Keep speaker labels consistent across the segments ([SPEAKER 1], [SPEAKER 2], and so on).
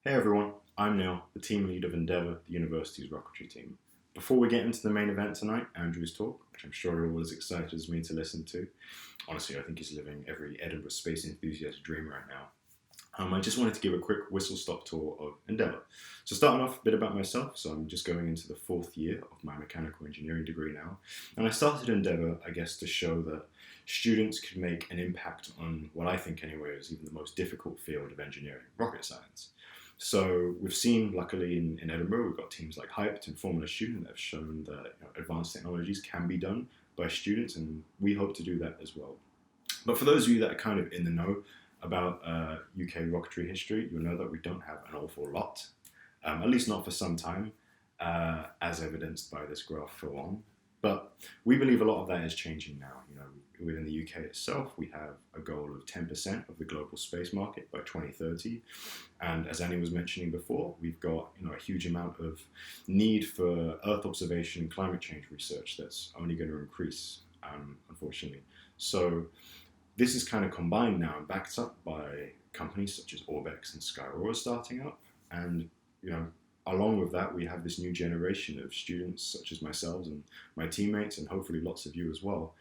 [SPEAKER 1] Hey everyone, I'm Neil, the team lead of Endeavour, the university's rocketry team. Before we get into the main event tonight, Andrew's talk, which I'm sure you're all as excited as me to listen to. Honestly, I think he's living every Edinburgh space enthusiast dream right now. I just wanted to give a quick whistle-stop tour of Endeavour. So starting off a bit about myself, so I'm just going into the fourth year of my mechanical engineering degree now. And I started Endeavour, I guess, to show that students could make an impact on what I think anyway is even the most difficult field of engineering, rocket science. So we've seen, luckily, in Edinburgh, we've got teams like Hyped and Formula Student that have shown that advanced technologies can be done by students, and we hope to do that as well. But for those of you that are kind of in the know about UK rocketry history, you'll know that we don't have an awful lot, at least not for some time, as evidenced by this graph for long. But we believe a lot of that is changing now. Within the UK itself, we have a goal of 10% of the global space market by 2030. And as Annie was mentioning before, we've got a huge amount of need for Earth observation and climate change research that's only going to increase, unfortunately. So this is kind of combined now and backed up by companies such as Orbex and Skyroar starting up. And, along with that, we have this new generation of students such as myself and my teammates, and hopefully lots of you as well,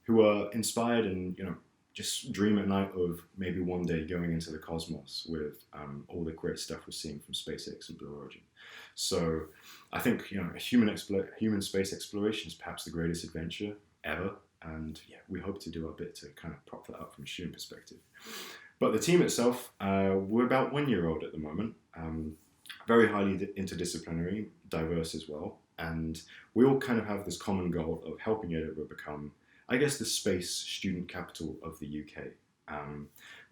[SPEAKER 1] who are inspired and, just dream at night of maybe one day going into the cosmos with all the great stuff we're seeing from SpaceX and Blue Origin. So I think, human space exploration is perhaps the greatest adventure ever. And yeah, we hope to do our bit to kind of prop that up from a student perspective. But the team itself, we're about 1 year old at the moment. Very highly interdisciplinary, diverse as well. And we all kind of have this common goal of helping Edinburgh become, I guess, the space student capital of the UK.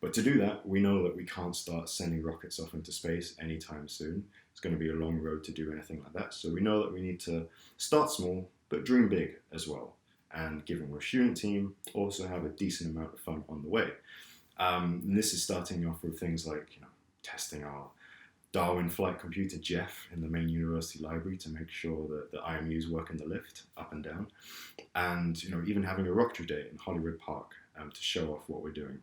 [SPEAKER 1] But to do that, we know that we can't start sending rockets off into space anytime soon. It's going to be a long road to do anything like that. So we know that we need to start small, but dream big as well. And given we're a student team, also have a decent amount of fun on the way. And this is starting off with things like, testing our Darwin flight computer Jeff in the main university library to make sure that the IMUs work in the lift up and down, and even having a rocketry day in Hollywood Park to show off what we're doing.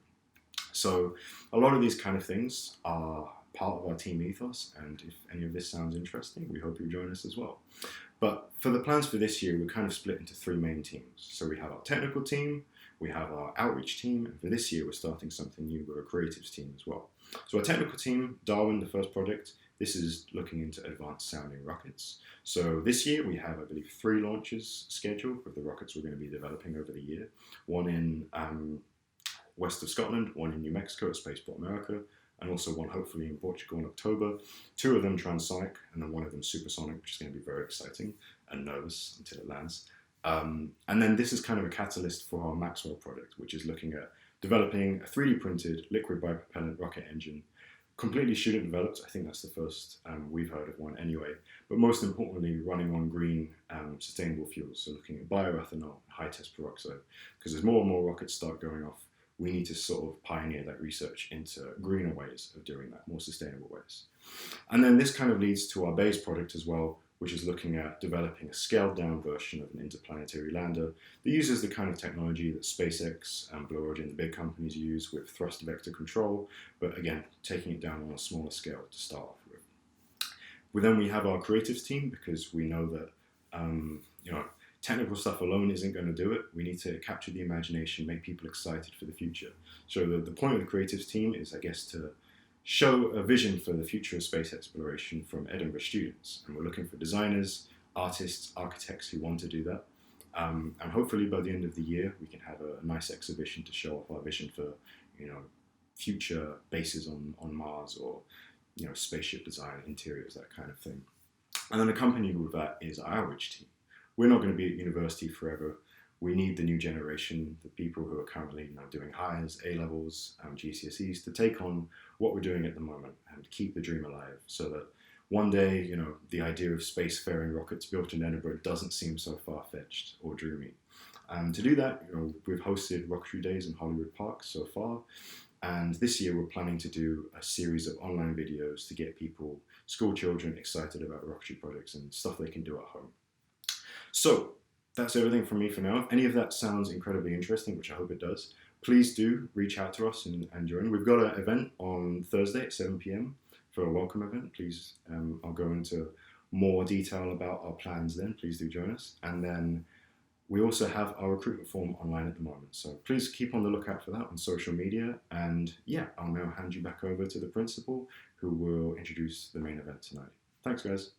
[SPEAKER 1] So a lot of these kind of things are part of our team ethos, and if any of this sounds interesting, we hope you join us as well. But for the plans for this year, we're kind of split into three main teams. So we have our technical team, we have our outreach team, and for this year, we're starting something new with a creatives team as well. So our technical team, Darwin, the first project, this is looking into advanced sounding rockets. So this year we have, I believe, 3 launches scheduled with the rockets we're going to be developing over the year. One in west of Scotland, one in New Mexico at Spaceport America, and also one hopefully in Portugal in October. 2 of them transonic, and then 1 of them supersonic, which is going to be very exciting and nervous until it lands. And then this is kind of a catalyst for our Maxwell project, which is looking at developing a 3D printed liquid bipropellant rocket engine, completely student developed. I think that's the first we've heard of one anyway, but most importantly, running on green sustainable fuels. So looking at bioethanol, high test peroxide, because as more and more rockets start going off, we need to sort of pioneer that research into greener ways of doing that, more sustainable ways. And then this kind of leads to our base product as well, which is looking at developing a scaled-down version of an interplanetary lander that uses the kind of technology that SpaceX and Blue Origin, the big companies, use with thrust vector control, but again, taking it down on a smaller scale to start off with. Then we have our creatives team, because we know that technical stuff alone isn't going to do it. We need to capture the imagination, make people excited for the future. So the point of the creatives team is, I guess, to show a vision for the future of space exploration from Edinburgh students. And we're looking for designers, artists, architects who want to do that. And hopefully by the end of the year, we can have a nice exhibition to show off our vision for, future bases on Mars, or, spaceship design, interiors, that kind of thing. And then accompanied with that is our outreach team. We're not going to be at university forever. We need the new generation, the people who are currently doing hires, A-levels, GCSEs, to take on what we're doing at the moment and keep the dream alive, so that one day, the idea of spacefaring rockets built in Edinburgh doesn't seem so far-fetched or dreamy. To do that, we've hosted rocketry days in Hollywood Park so far, and this year we're planning to do a series of online videos to get people, school children, excited about rocketry projects and stuff they can do at home. So that's everything from me for now. If any of that sounds incredibly interesting, which I hope it does, please do reach out to us and join. We've got an event on Thursday at 7 p.m. for a welcome event, please, I'll go into more detail about our plans then. Please do join us. And then we also have our recruitment form online at the moment. So please keep on the lookout for that on social media. And yeah, I'll now hand you back over to the principal, who will introduce the main event tonight. Thanks, guys.